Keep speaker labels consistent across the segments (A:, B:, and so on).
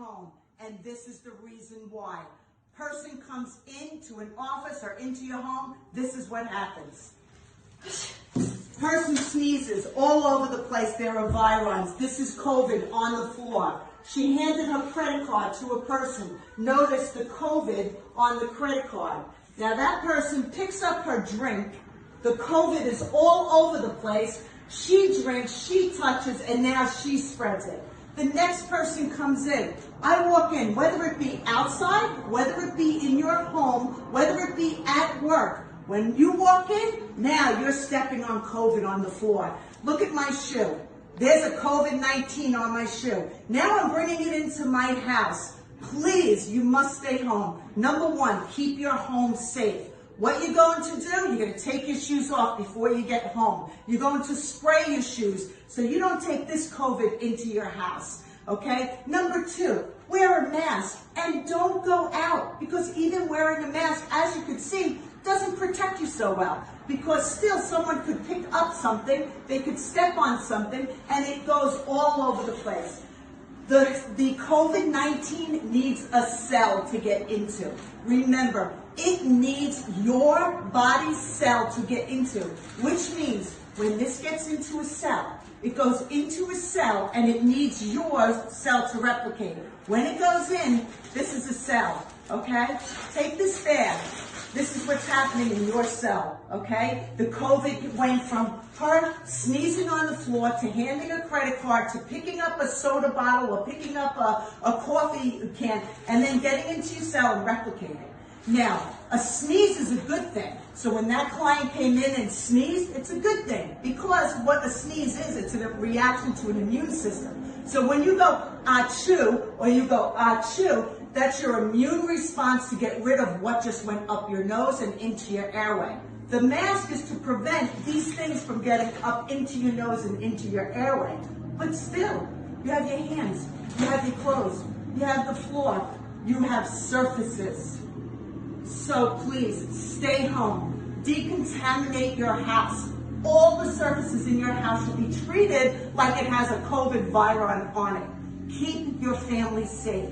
A: home, and this is the reason why. Person comes into an office or into your home, this is what happens. Person sneezes all over the place. There are virons. This is COVID on the floor. She handed her credit card to a person. Notice the COVID on the credit card. Now that person picks up her drink. The COVID is all over the place. She drinks, she touches, and now she spreads it. The next person comes in. I walk in, whether it be outside, whether it be in your home, whether it be at work. When you walk in, now you're stepping on COVID on the floor. Look at my shoe. There's a COVID-19 on my shoe. Now I'm bringing it into my house. Please, you must stay home. Number one, keep your home safe. What you're going to do, you're going to take your shoes off before you get home. You're going to spray your shoes so you don't take this COVID into your house, okay? Number two, wear a mask and don't go out, because even wearing a mask, as you can see, doesn't protect you so well, because still someone could pick up something, they could step on something, and it goes all over the place. The COVID-19 needs a cell to get into. Remember, it needs your body's cell to get into, which means when this gets into a cell, it goes into a cell and it needs your cell to replicate. When it goes in, this is a cell, okay? Take this bag. This is what's happening in your cell, okay? The COVID went from her sneezing on the floor to handing a credit card to picking up a soda bottle or picking up a coffee can and then getting into your cell and replicating. Now, a sneeze is a good thing. So when that client came in and sneezed, it's a good thing, because what a sneeze is, it's a reaction to an immune system. So when you go achoo or you go achoo, that's your immune response to get rid of what just went up your nose and into your airway. The mask is to prevent these things from getting up into your nose and into your airway. But still, you have your hands, you have your clothes, you have the floor, you have surfaces. So please, stay home. Decontaminate your house. All the surfaces in your house should be treated like it has a COVID viron on it. Keep your family safe.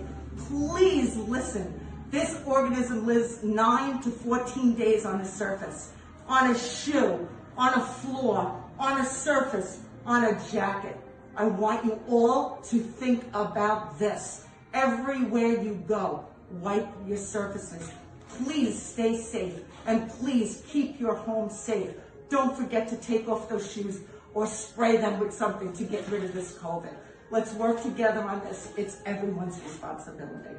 A: Please listen. This organism lives 9 to 14 days on a surface, on a shoe, on a floor, on a surface, on a jacket. I want you all to think about this. Everywhere you go, wipe your surfaces. Please stay safe, and please keep your home safe. Don't forget to take off those shoes or spray them with something to get rid of this COVID. Let's work together on this. It's everyone's responsibility.